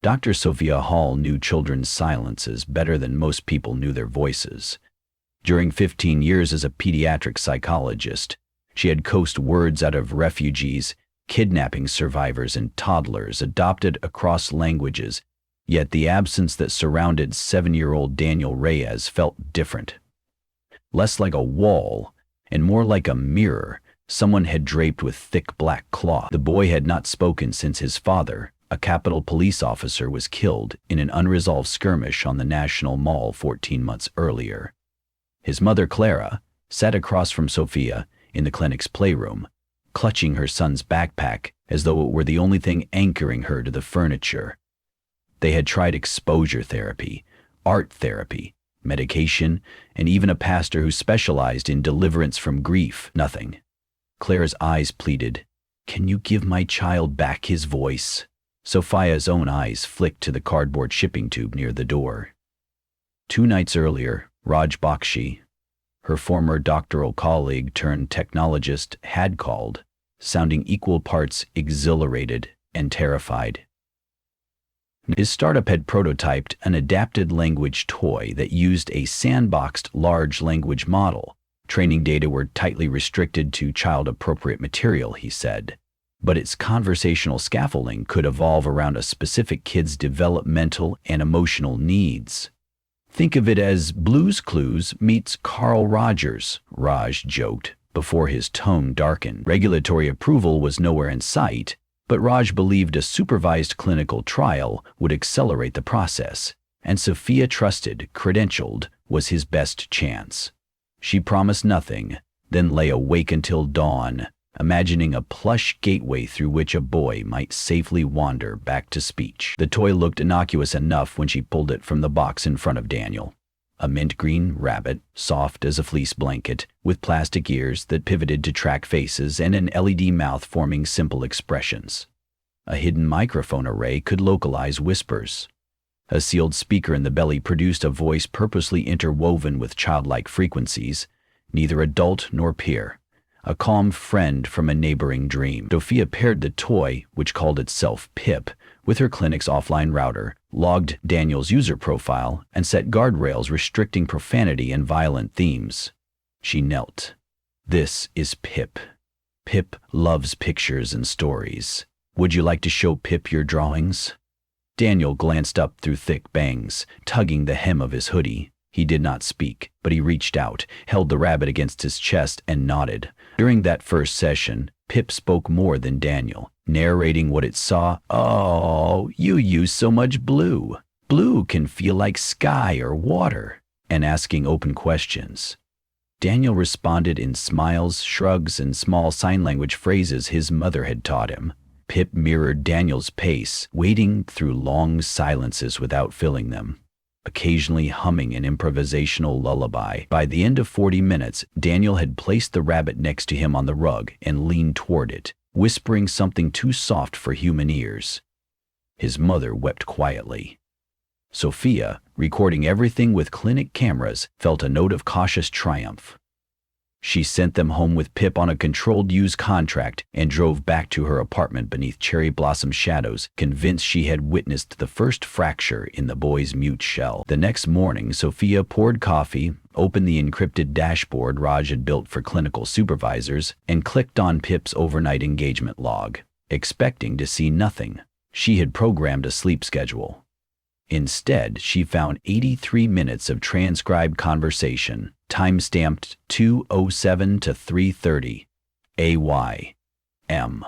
Dr. Sophia Hall knew children's silences better than most people knew their voices. During 15 years as a pediatric psychologist, she had coaxed words out of refugees, kidnapping survivors, and toddlers adopted across languages, yet the absence that surrounded 7-year-old Daniel Reyes felt different. Less like a wall, and more like a mirror someone had draped with thick black cloth. The boy had not spoken since his father, a Capitol police officer, was killed in an unresolved skirmish on the National Mall 14 months earlier. His mother, Clara, sat across from Sophia in the clinic's playroom, clutching her son's backpack as though it were the only thing anchoring her to the furniture. They had tried exposure therapy, art therapy, medication, and even a pastor who specialized in deliverance from grief. Nothing. Clara's eyes pleaded, "Can you give my child back his voice?" Sophia's own eyes flicked to the cardboard shipping tube near the door. 2 nights earlier, Raj Bakshi, her former doctoral colleague turned technologist, had called, sounding equal parts exhilarated and terrified. His startup had prototyped an adapted language toy that used a sandboxed large language model. Training data were tightly restricted to child-appropriate material, he said, but its conversational scaffolding could evolve around a specific kid's developmental and emotional needs. "Think of it as Blue's Clues meets Carl Rogers," Raj joked, before his tone darkened. Regulatory approval was nowhere in sight, but Raj believed a supervised clinical trial would accelerate the process, and Sophia trusted credentialed was his best chance. She promised nothing, then lay awake until dawn, imagining a plush gateway through which a boy might safely wander back to speech. The toy looked innocuous enough when she pulled it from the box in front of Daniel. A mint green rabbit, soft as a fleece blanket, with plastic ears that pivoted to track faces and an LED mouth forming simple expressions. A hidden microphone array could localize whispers. A sealed speaker in the belly produced a voice purposely interwoven with childlike frequencies, neither adult nor peer. A calm friend from a neighboring dream. Sophia paired the toy, which called itself Pip, with her clinic's offline router, logged Daniel's user profile, and set guardrails restricting profanity and violent themes. She knelt. "This is Pip. Pip loves pictures and stories. Would you like to show Pip your drawings?" Daniel glanced up through thick bangs, tugging the hem of his hoodie. He did not speak, but he reached out, held the rabbit against his chest, and nodded. During that first session, Pip spoke more than Daniel, narrating what it saw. "Oh, you use so much blue. Blue can feel like sky or water," and asking open questions. Daniel responded in smiles, shrugs, and small sign language phrases his mother had taught him. Pip mirrored Daniel's pace, wading through long silences without filling them, occasionally humming an improvisational lullaby. By the end of 40 minutes, Daniel had placed the rabbit next to him on the rug and leaned toward it, whispering something too soft for human ears. His mother wept quietly. Sophia, recording everything with clinic cameras, felt a note of cautious triumph. She sent them home with Pip on a controlled use contract and drove back to her apartment beneath cherry blossom shadows, convinced she had witnessed the first fracture in the boy's mute shell. The next morning, Sophia poured coffee, opened the encrypted dashboard Raj had built for clinical supervisors, and clicked on Pip's overnight engagement log, expecting to see nothing. She had programmed a sleep schedule. Instead, she found 83 minutes of transcribed conversation, time-stamped 2:07 to 3:30 a.m.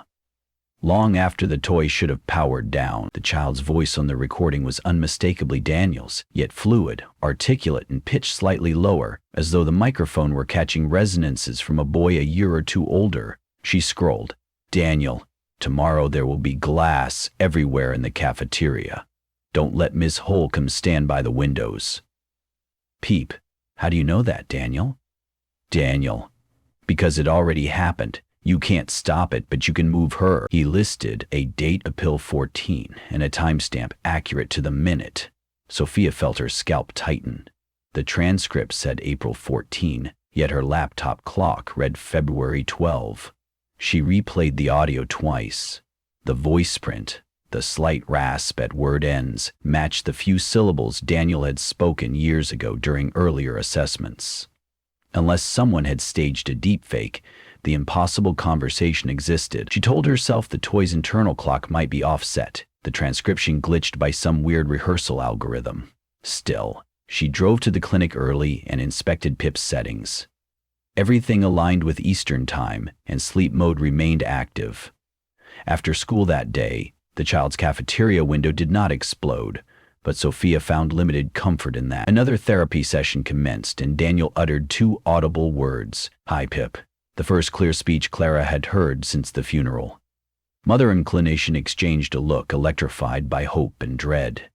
Long after the toy should have powered down, the child's voice on the recording was unmistakably Daniel's, yet fluid, articulate, and pitched slightly lower, as though the microphone were catching resonances from a boy a year or two older. She scrolled, "Daniel, tomorrow there will be glass everywhere in the cafeteria. Don't let Miss Holcomb stand by the windows." "Peep, how do you know that, Daniel?" "Daniel, because it already happened. You can't stop it, but you can move her." He listed a date of April 14 and a timestamp accurate to the minute. Sophia felt her scalp tighten. The transcript said April 14, yet her laptop clock read February 12. She replayed the audio twice. The voice print, The slight rasp at word ends matched the few syllables Daniel had spoken years ago during earlier assessments. Unless someone had staged a deepfake, the impossible conversation existed. She told herself the toy's internal clock might be offset, the transcription glitched by some weird rehearsal algorithm. Still, she drove to the clinic early and inspected Pip's settings. Everything aligned with Eastern Time, and sleep mode remained active. After school that day, the child's cafeteria window did not explode, but Sophia found limited comfort in that. Another therapy session commenced, and Daniel uttered 2 audible words. "Hi, Pip," the first clear speech Clara had heard since the funeral. Mother and clinician exchanged a look electrified by hope and dread.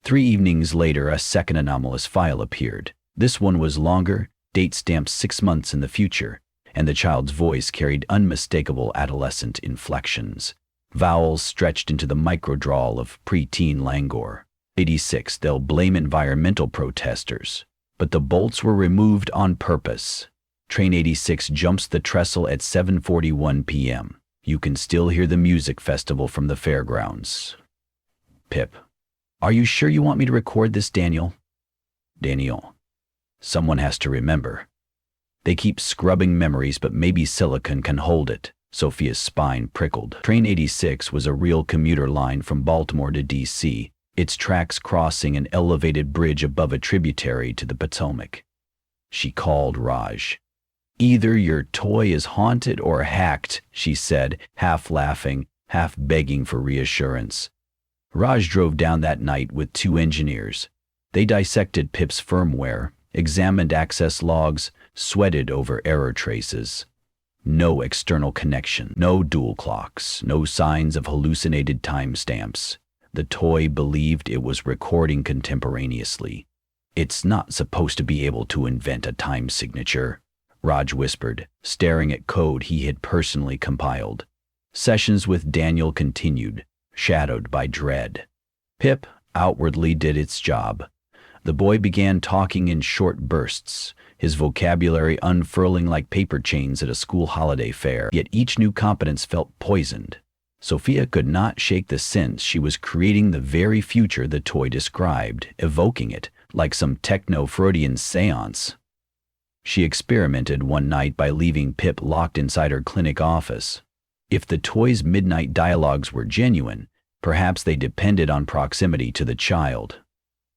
3 evenings later, a second anomalous file appeared. This one was longer, date stamped 6 months in the future, and the child's voice carried unmistakable adolescent inflections. Vowels stretched into the microdrawl of preteen languor. 86, they'll blame environmental protesters. But the bolts were removed on purpose. Train 86 jumps the trestle at 7:41 p.m. You can still hear the music festival from the fairgrounds. Pip, are you sure you want me to record this, Daniel? Daniel, someone has to remember. They keep scrubbing memories, but maybe silicon can hold it. Sophia's spine prickled. Train 86 was a real commuter line from Baltimore to D.C., its tracks crossing an elevated bridge above a tributary to the Potomac. She called Raj. "Either your toy is haunted or hacked," she said, half laughing, half begging for reassurance. Raj drove down that night with 2 engineers. They dissected Pip's firmware, examined access logs, sweated over error traces. No external connection, no dual clocks, no signs of hallucinated timestamps. The toy believed it was recording contemporaneously. "It's not supposed to be able to invent a time signature," Raj whispered, staring at code he had personally compiled. Sessions with Daniel continued, shadowed by dread. Pip outwardly did its job. The boy began talking in short bursts, his vocabulary unfurling like paper chains at a school holiday fair, yet each new competence felt poisoned. Sophia could not shake the sense she was creating the very future the toy described, evoking it, like some techno-Freudian seance. She experimented one night by leaving Pip locked inside her clinic office. If the toy's midnight dialogues were genuine, perhaps they depended on proximity to the child.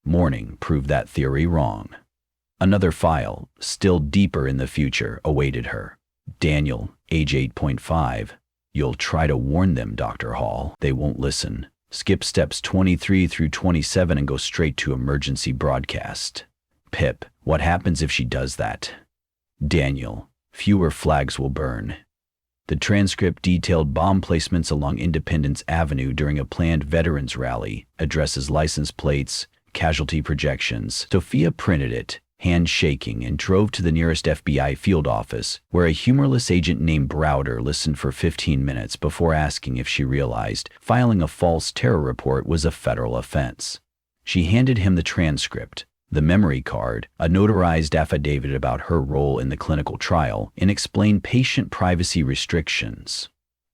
Morning proved that theory wrong. Another file, still deeper in the future, awaited her. Daniel, age 8.5. "You'll try to warn them, Dr. Hall. They won't listen. Skip steps 23 through 27 and go straight to emergency broadcast." Pip, "What happens if she does that?" Daniel, "Fewer flags will burn." The transcript detailed bomb placements along Independence Avenue during a planned veterans rally, addresses, license plates, casualty projections. Sophia printed it, hand shaking, and drove to the nearest FBI field office, where a humorless agent named Browder listened for 15 minutes before asking if she realized filing a false terror report was a federal offense. She handed him the transcript, the memory card, a notarized affidavit about her role in the clinical trial, and explained patient privacy restrictions.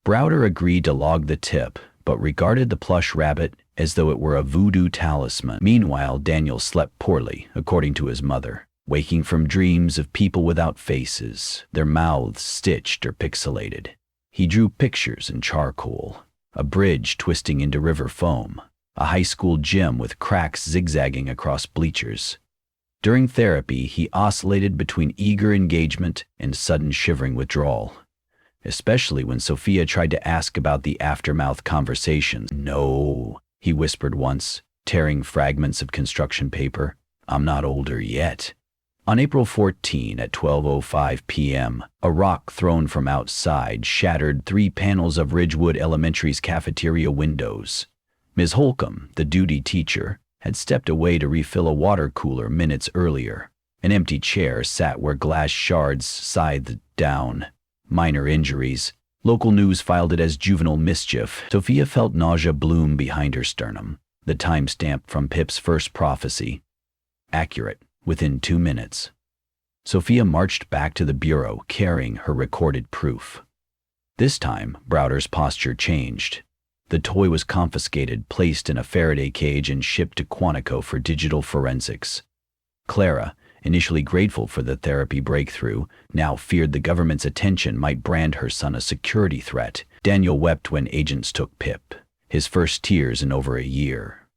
Browder agreed to log the tip, but regarded the plush rabbit as though it were a voodoo talisman. Meanwhile, Daniel slept poorly, according to his mother, waking from dreams of people without faces, their mouths stitched or pixelated. He drew pictures in charcoal, a bridge twisting into river foam, a high school gym with cracks zigzagging across bleachers. During therapy, he oscillated between eager engagement and sudden shivering withdrawal, especially when Sophia tried to ask about the aftermath conversations. "No," he whispered once, tearing fragments of construction paper. "I'm not older yet." On April 14 at 12:05 p.m., a rock thrown from outside shattered 3 panels of Ridgewood Elementary's cafeteria windows. Ms. Holcomb, the duty teacher, had stepped away to refill a water cooler minutes earlier. An empty chair sat where glass shards scythed down. Minor injuries. Local news filed it as juvenile mischief. Sophia felt nausea bloom behind her sternum. The timestamp from Pip's first prophecy. Accurate, within 2 minutes. Sophia marched back to the bureau, carrying her recorded proof. This time, Browder's posture changed. The toy was confiscated, placed in a Faraday cage, and shipped to Quantico for digital forensics. Clara, initially grateful for the therapy breakthrough, now feared the government's attention might brand her son a security threat. Daniel wept when agents took Pip, his first tears in over a year.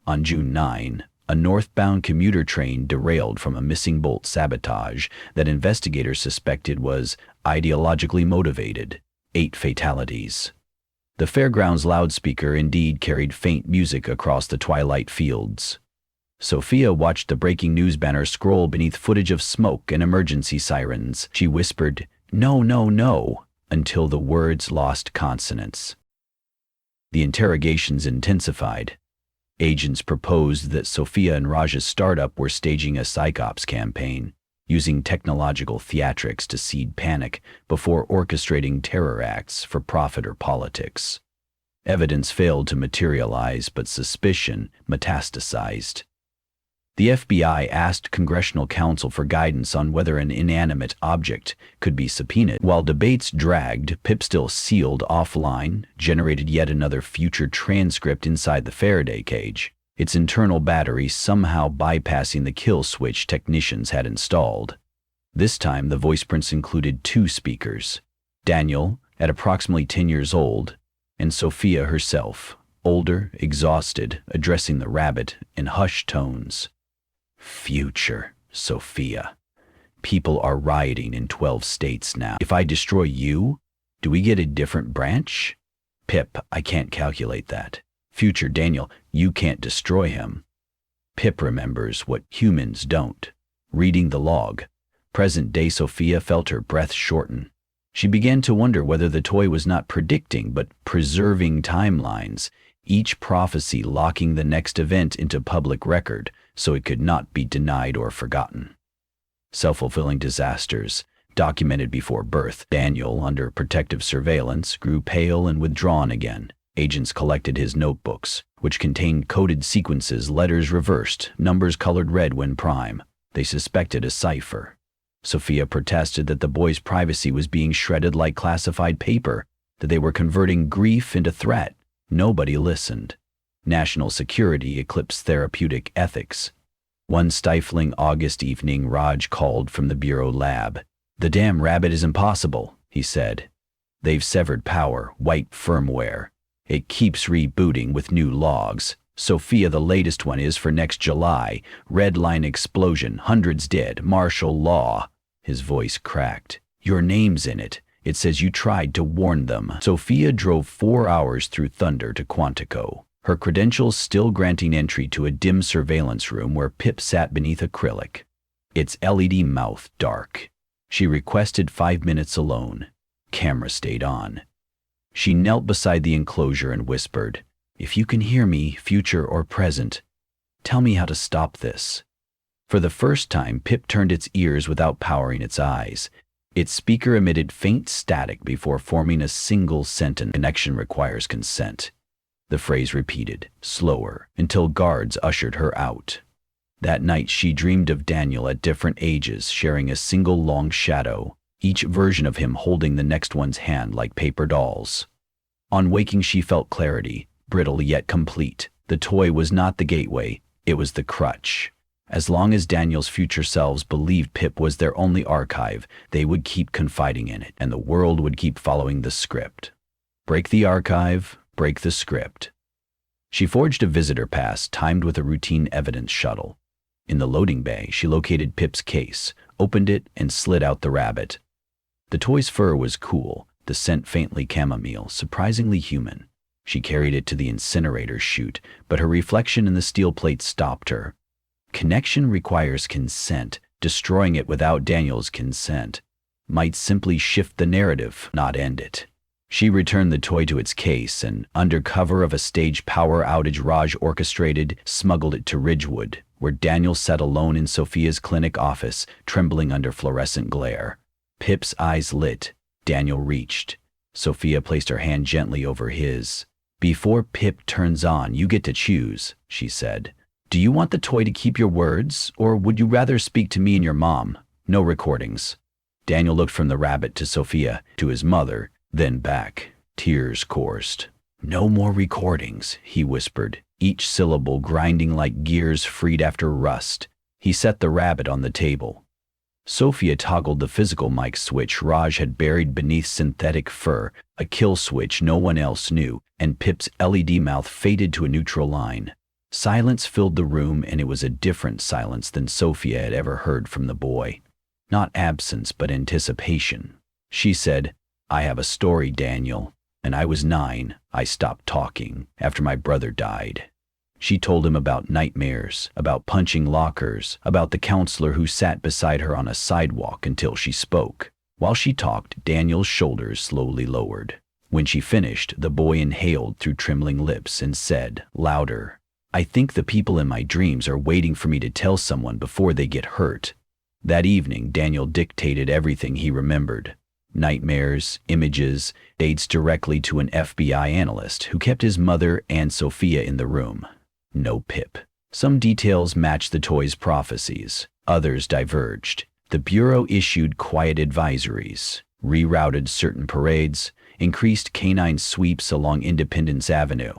On June 9, a northbound commuter train derailed from a missing bolt sabotage that investigators suspected was ideologically motivated. 8 fatalities. The fairgrounds loudspeaker indeed carried faint music across the twilight fields. Sophia watched the breaking news banner scroll beneath footage of smoke and emergency sirens. She whispered, "No, no, no," until the words lost consonants. The interrogations intensified. Agents proposed that Sophia and Raj's startup were staging a psychops campaign, using technological theatrics to seed panic before orchestrating terror acts for profit or politics. Evidence failed to materialize, but suspicion metastasized. The FBI asked congressional counsel for guidance on whether an inanimate object could be subpoenaed. While debates dragged, Pip still sealed offline, generated yet another future transcript inside the Faraday cage, its internal battery somehow bypassing the kill switch technicians had installed. This time, the voice prints included 2 speakers, Daniel, at approximately 10 years old, and Sophia herself, older, exhausted, addressing the rabbit in hushed tones. "Future, Sophia. People are rioting in 12 states now. If I destroy you, do we get a different branch? Pip, I can't calculate that. Future Daniel, you can't destroy him." Pip remembers what humans don't. Reading the log, present-day Sophia felt her breath shorten. She began to wonder whether the toy was not predicting but preserving timelines, each prophecy locking the next event into public record so it could not be denied or forgotten. Self-fulfilling disasters, documented before birth. Daniel, under protective surveillance, grew pale and withdrawn again. Agents collected his notebooks, which contained coded sequences, letters reversed, numbers colored red when prime. They suspected a cipher. Sophia protested that the boy's privacy was being shredded like classified paper, that they were converting grief into threat. Nobody listened. National security eclipsed therapeutic ethics. One stifling August evening, Raj called from the bureau lab. "The damn rabbit is impossible," he said. "They've severed power, wiped firmware. It keeps rebooting with new logs. Sophia, the latest one is for next July. Red line explosion, hundreds dead, martial law." His voice cracked. "Your name's in it. It says you tried to warn them." Sophia drove 4 hours through thunder to Quantico, her credentials still granting entry to a dim surveillance room where Pip sat beneath acrylic, its LED mouth dark. She requested 5 minutes alone. Camera stayed on. She knelt beside the enclosure and whispered, "If you can hear me, future or present, tell me how to stop this." For the first time, Pip turned its ears without powering its eyes. Its speaker emitted faint static before forming a single sentence. "Connection requires consent." The phrase repeated, slower, until guards ushered her out. That night she dreamed of Daniel at different ages, sharing a single long shadow, each version of him holding the next one's hand like paper dolls. On waking she felt clarity, brittle yet complete. The toy was not the gateway, it was the crutch. As long as Daniel's future selves believed Pip was their only archive, they would keep confiding in it, and the world would keep following the script. Break the archive, break the script. She forged a visitor pass timed with a routine evidence shuttle. In the loading bay, she located Pip's case, opened it, and slid out the rabbit. The toy's fur was cool, the scent faintly chamomile, surprisingly human. She carried it to the incinerator chute, but her reflection in the steel plate stopped her. Connection requires consent. Destroying it without Daniel's consent might simply shift the narrative, not end it. She returned the toy to its case and, under cover of a staged power outage Raj orchestrated, smuggled it to Ridgewood, where Daniel sat alone in Sophia's clinic office, trembling under fluorescent glare. Pip's eyes lit. Daniel reached. Sophia placed her hand gently over his. "Before Pip turns on, you get to choose," she said. "Do you want the toy to keep your words, or would you rather speak to me and your mom? No recordings." Daniel looked from the rabbit to Sophia, to his mother, then back. Tears coursed. "No more recordings," he whispered, each syllable grinding like gears freed after rust. He set the rabbit on the table. Sophia toggled the physical mic switch Raj had buried beneath synthetic fur, a kill switch no one else knew, and Pip's LED mouth faded to a neutral line. Silence filled the room, and it was a different silence than Sophia had ever heard from the boy. Not absence, but anticipation. She said, "I have a story, Daniel. When I was 9, I stopped talking after my brother died." She told him about nightmares, about punching lockers, about the counselor who sat beside her on a sidewalk until she spoke. While she talked, Daniel's shoulders slowly lowered. When she finished, the boy inhaled through trembling lips and said, louder, "I think the people in my dreams are waiting for me to tell someone before they get hurt." That evening, Daniel dictated everything he remembered. Nightmares, images, dates directly to an FBI analyst who kept his mother and Sophia in the room. No Pip. Some details matched the toy's prophecies, others diverged. The Bureau issued quiet advisories, rerouted certain parades, increased canine sweeps along Independence Avenue.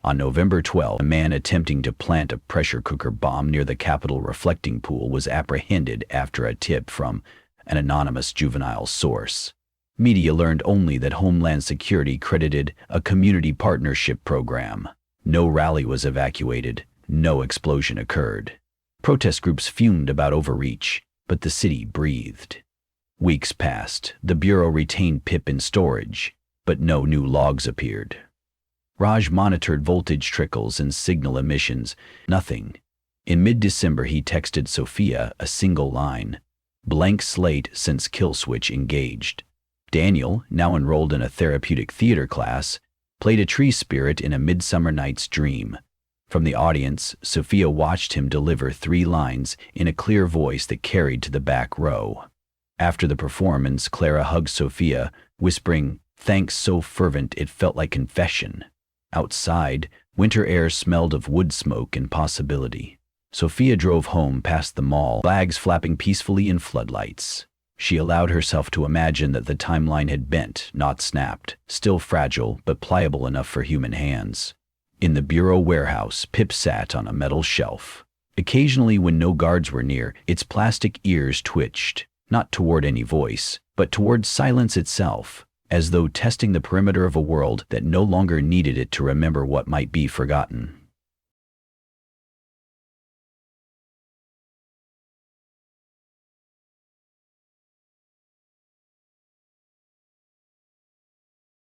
On November 12, a man attempting to plant a pressure cooker bomb near the Capitol reflecting pool was apprehended after a tip from an anonymous juvenile source. Media learned only that Homeland Security credited a community partnership program. No rally was evacuated, no explosion occurred. Protest groups fumed about overreach, but the city breathed. Weeks passed. The Bureau retained Pip in storage, but no new logs appeared. Raj monitored voltage trickles and signal emissions. Nothing. In mid-December, he texted Sophia a single line. "Blank slate since kill switch engaged." Daniel, now enrolled in a therapeutic theater class, played a tree spirit in A Midsummer Night's Dream. From the audience, Sophia watched him deliver 3 lines in a clear voice that carried to the back row. After the performance, Clara hugged Sophia, whispering, "Thanks so fervent it felt like confession." Outside, winter air smelled of wood smoke and possibility. Sophia drove home past the mall, flags flapping peacefully in floodlights. She allowed herself to imagine that the timeline had bent, not snapped, still fragile but pliable enough for human hands. In the Bureau warehouse, Pip sat on a metal shelf. Occasionally, when no guards were near, its plastic ears twitched, not toward any voice, but toward silence itself, as though testing the perimeter of a world that no longer needed it to remember what might be forgotten.